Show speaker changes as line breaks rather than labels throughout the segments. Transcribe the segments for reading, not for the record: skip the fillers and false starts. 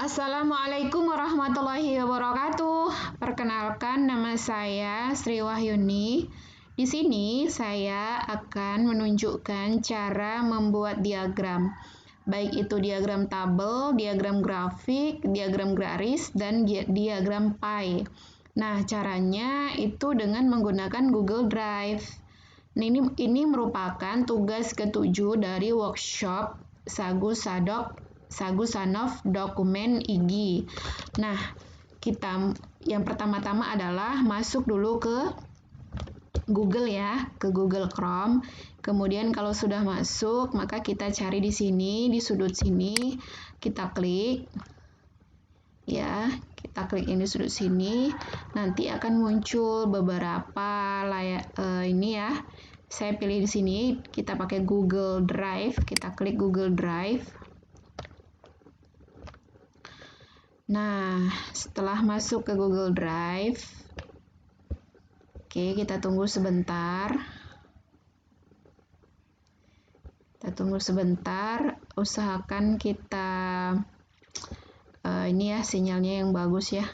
Assalamualaikum warahmatullahi wabarakatuh. Perkenalkan, nama saya Sri Wahyuni. Di sini saya akan menunjukkan cara membuat diagram, baik itu diagram tabel, diagram grafik, diagram garis, dan diagram pie. Nah, caranya itu dengan menggunakan Google Drive. Nah, ini merupakan tugas ketujuh dari workshop Sagu Sanov Dokumen IGI. Nah, kita yang pertama-tama adalah masuk dulu ke Google ya, ke Google Chrome. Kemudian kalau sudah masuk, maka kita cari di sini, di sudut sini, kita klik. Ya, kita klik ini sudut sini, nanti akan muncul beberapa ini ya. Saya pilih di sini, kita pakai Google Drive, kita klik Google Drive. Nah, setelah masuk ke Google Drive, oke, kita tunggu sebentar. Usahakan kita ini ya, sinyalnya yang bagus ya,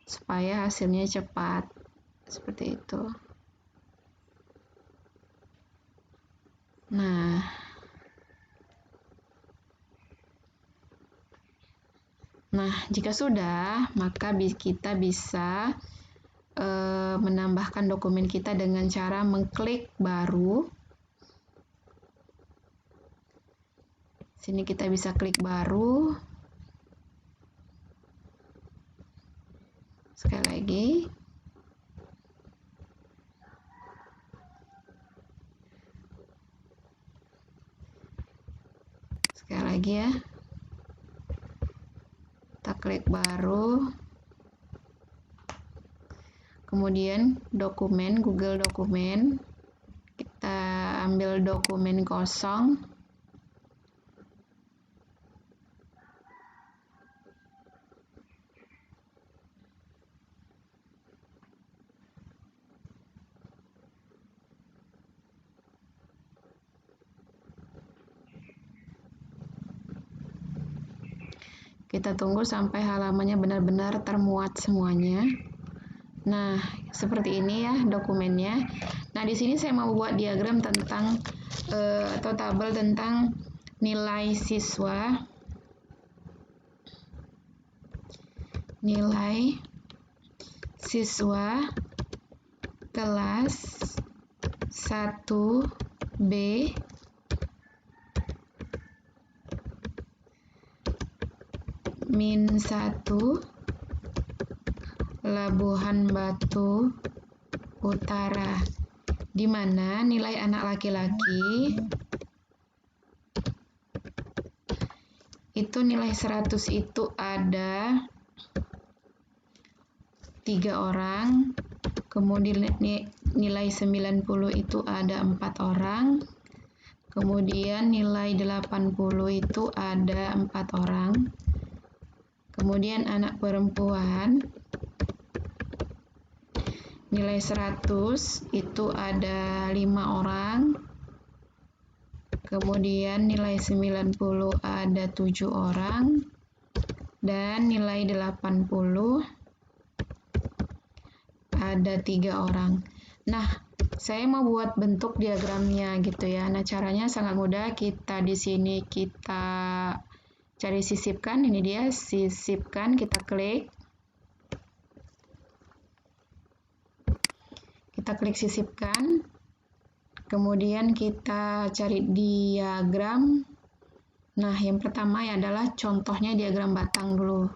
supaya hasilnya cepat, seperti itu. Nah, jika sudah, maka kita bisa menambahkan dokumen kita dengan cara mengklik baru. Sini kita bisa klik baru. Sekali lagi. Sekali lagi ya. Kita klik baru. Kemudian dokumen, Google Dokumen. Kita ambil dokumen kosong. Kita tunggu sampai halamannya benar-benar termuat semuanya. Nah, seperti ini ya dokumennya. Nah, di sini saya mau buat diagram tentang atau tabel tentang nilai siswa. Nilai siswa kelas 1B -1 Labuhan Batu Utara, di mana nilai anak laki-laki itu nilai 100 itu ada 3 orang, kemudian nilai 90 itu ada 4 orang, kemudian nilai 80 itu ada 4 orang, kemudian anak perempuan nilai 100 itu ada 5 orang, kemudian nilai 90 ada 7 orang, dan nilai 80 ada 3 orang. Nah, saya mau buat bentuk diagramnya gitu ya. Nah, caranya sangat mudah. Kita di sini kita cari sisipkan, ini dia sisipkan, kita klik. Kita klik sisipkan, kemudian kita cari diagram. Nah, yang pertama adalah contohnya diagram batang dulu.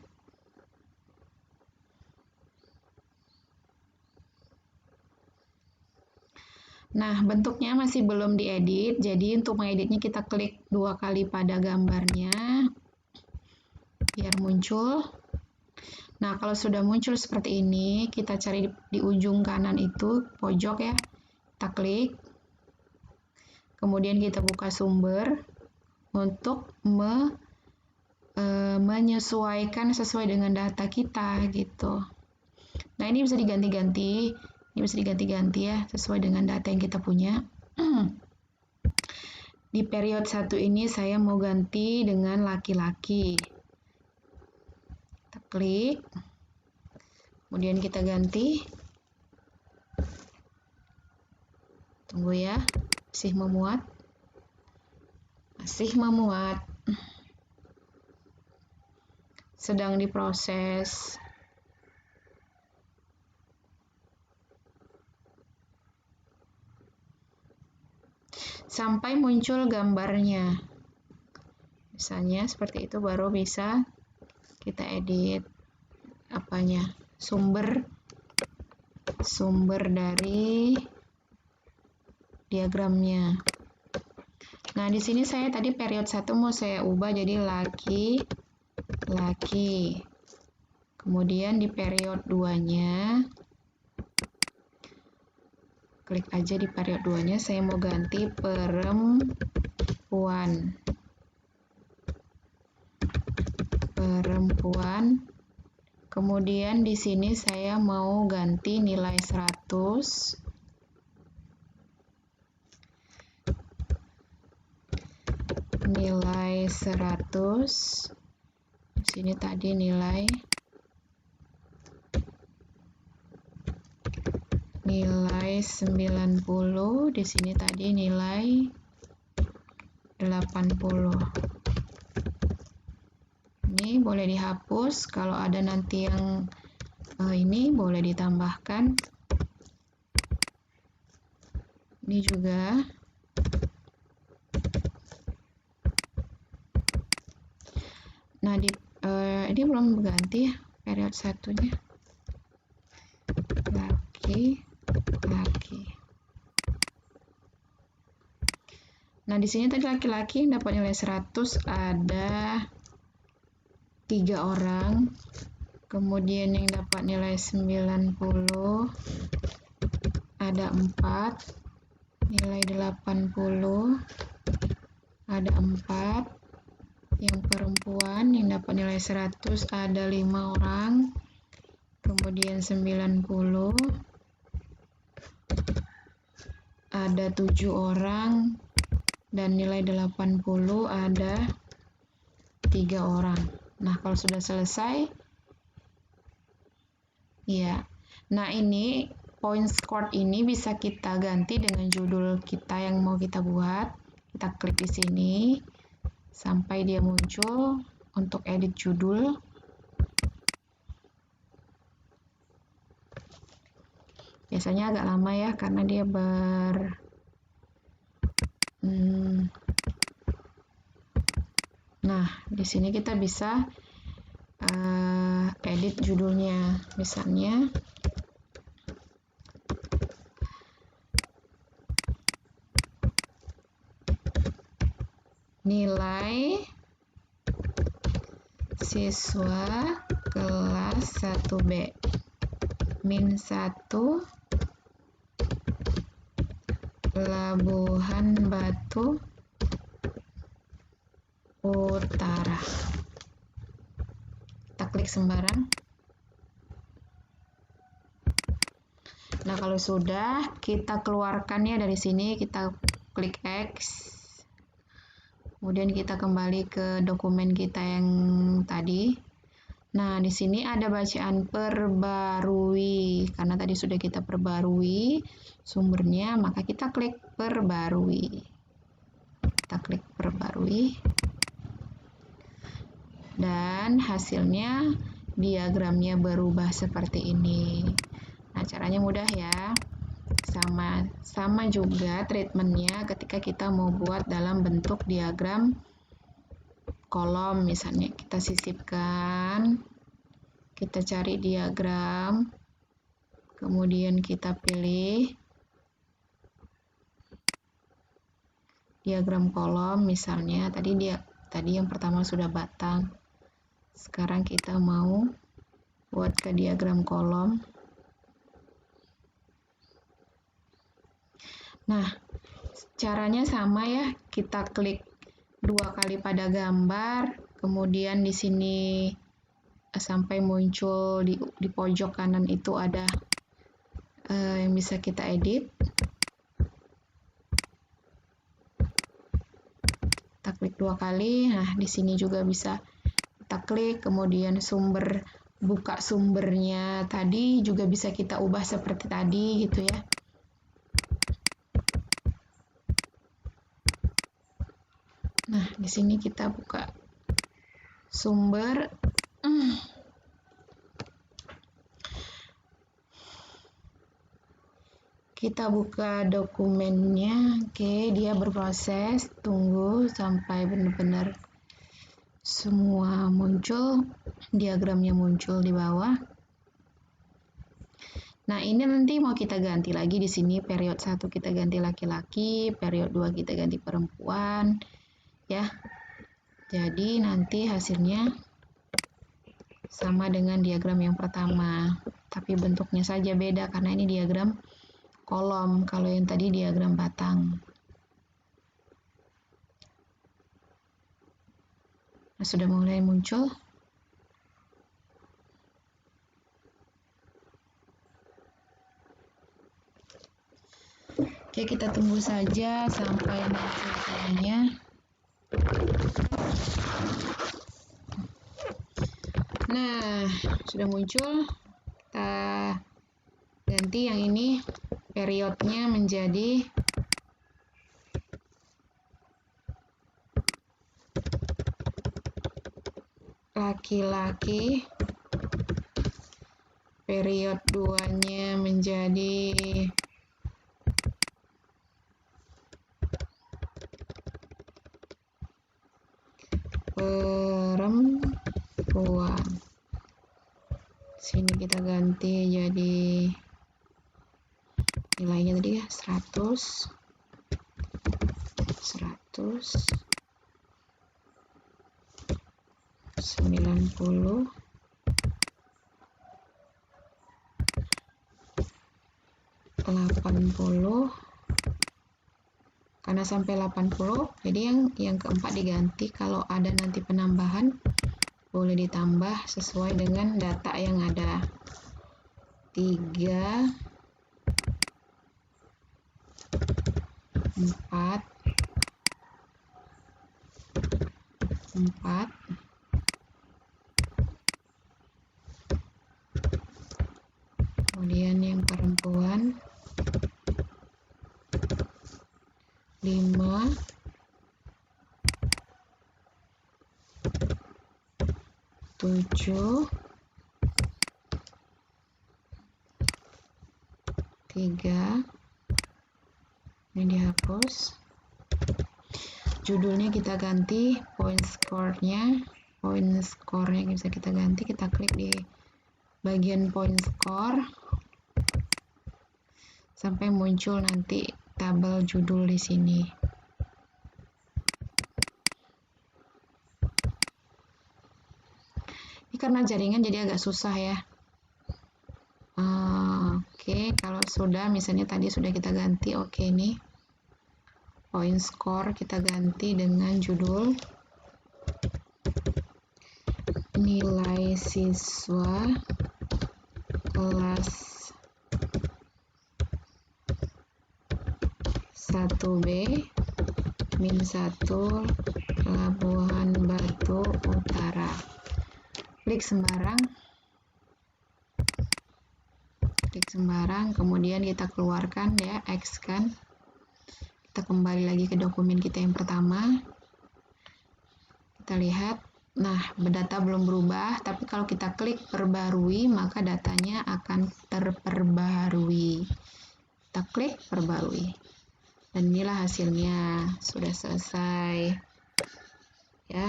Nah, bentuknya masih belum diedit, jadi untuk mengeditnya kita klik 2 kali pada gambarnya, biar muncul. Nah, kalau sudah muncul seperti ini, kita cari di ujung kanan itu, pojok ya, kita klik. Kemudian kita buka sumber untuk menyesuaikan sesuai dengan data kita gitu. Nah, ini bisa diganti-ganti, ya, sesuai dengan data yang kita punya. Di periode 1 ini saya mau ganti dengan laki-laki. klik, kemudian kita ganti. Tunggu ya, masih memuat. Masih memuat. Sedang diproses. Sampai muncul gambarnya. Misalnya seperti itu baru bisa kita edit apanya? Sumber dari diagramnya. Nah, di sini saya tadi period 1 mau saya ubah jadi laki. Kemudian di period 2-nya, klik aja di period 2-nya, saya mau ganti perempuan. Kemudian di sini saya mau ganti nilai 100. Nilai 100. Di sini tadi nilai 90, di sini tadi nilai 80. Ini boleh dihapus, kalau ada nanti yang ini boleh ditambahkan. Ini juga. Nah, ini belum berganti ya period 1-nya. Laki. Nah, di sini tadi laki-laki yang dapat nilai 100 ada 3 orang. Kemudian yang dapat nilai 90 ada 4. Nilai 80 ada 4. Yang perempuan yang dapat nilai 100 ada 5 orang. Kemudian 90 ada 7 orang. Dan nilai 80 ada 3 orang. Nah, kalau sudah selesai, ya. Nah, ini point score ini bisa kita ganti dengan judul kita yang mau kita buat. Kita klik di sini sampai dia muncul untuk edit judul. Biasanya agak lama ya karena dia Nah, di sini kita bisa edit judulnya. Misalnya nilai siswa kelas 1B min 1 Labuhan Batu Utara. Kita klik sembarang. Nah, kalau sudah, kita keluarkan ya dari sini, kita klik X. Kemudian kita kembali ke dokumen kita yang tadi. Nah, di sini ada bacaan perbarui. Karena tadi sudah kita perbarui sumbernya, maka kita klik perbarui. Kita klik perbarui. Dan hasilnya diagramnya berubah seperti ini. Nah, caranya mudah ya. Sama juga treatmentnya ketika kita mau buat dalam bentuk diagram kolom. Misalnya kita sisipkan, kita cari diagram, kemudian kita pilih diagram kolom. Misalnya tadi yang pertama sudah batang, sekarang kita mau buat ke diagram kolom. Nah, caranya sama ya, kita klik 2 kali pada gambar, kemudian di sini sampai muncul di pojok kanan itu ada yang bisa kita edit. Kita klik 2 kali. Nah, di sini juga bisa kita klik, kemudian sumber buka sumbernya tadi juga bisa kita ubah seperti tadi gitu ya. Nah, di sini kita buka sumber. Kita buka dokumennya. Oke, dia berproses. Tunggu sampai benar-benar semua muncul, diagramnya muncul di bawah. Nah, ini nanti mau kita ganti lagi di sini. Period 1 kita ganti laki-laki, period 2 kita ganti perempuan. Ya. Jadi nanti hasilnya sama dengan diagram yang pertama, tapi bentuknya saja beda karena ini diagram kolom, kalau yang tadi diagram batang. Nah, sudah mulai muncul. Oke, kita tunggu saja sampai muncul kolomnya. Nah, sudah muncul. Kita ganti yang ini periodnya menjadi laki-laki, period 2-nya menjadi perempuan. Sini kita ganti jadi nilainya tadi ya 100 90 80 karena sampai 80 jadi yang keempat diganti. Kalau ada nanti penambahan boleh ditambah sesuai dengan data yang ada. 3 4 kemudian yang perempuan 5 7 3 ini dihapus. Judulnya kita ganti, point score-nya bisa kita ganti. Kita klik di bagian point score sampai muncul nanti tabel judul di sini. Ini karena jaringan jadi agak susah ya. Oke, kalau sudah misalnya tadi sudah kita ganti, oke nih. Point score kita ganti dengan judul nilai siswa kelas 1B min 1 Labuhan Batu Utara. Klik sembarang, kemudian kita keluarkan ya, X kan. Kita kembali lagi ke dokumen kita yang pertama. Kita lihat, nah data belum berubah, tapi kalau kita klik perbarui maka datanya akan terperbarui. Kita klik perbarui. Dan inilah hasilnya, sudah selesai. Ya.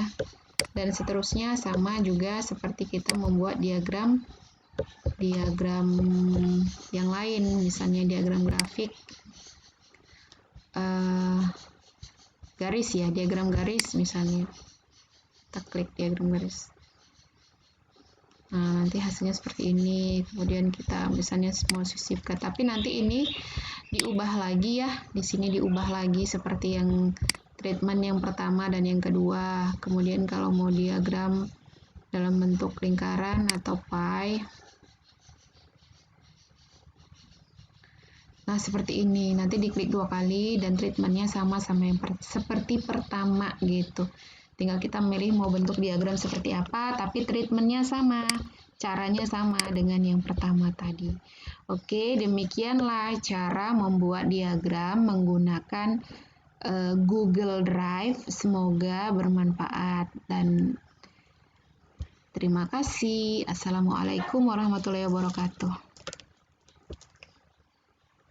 Dan seterusnya sama juga seperti kita membuat diagram yang lain, misalnya diagram grafik garis ya, diagram garis misalnya. Kita klik diagram garis. Nah, nanti hasilnya seperti ini. Kemudian kita misalnya mau sisipkan, tapi nanti ini diubah lagi ya. Di sini diubah lagi seperti yang treatment yang pertama dan yang kedua. Kemudian kalau mau diagram dalam bentuk lingkaran atau pie. Nah, seperti ini. Nanti diklik 2 kali dan treatmentnya sama yang seperti pertama gitu. Tinggal kita milih mau bentuk diagram seperti apa, tapi treatmentnya sama. caranya sama dengan yang pertama tadi. Oke, demikianlah cara membuat diagram menggunakan Google Drive. Semoga bermanfaat dan terima kasih. Assalamualaikum warahmatullahi wabarakatuh.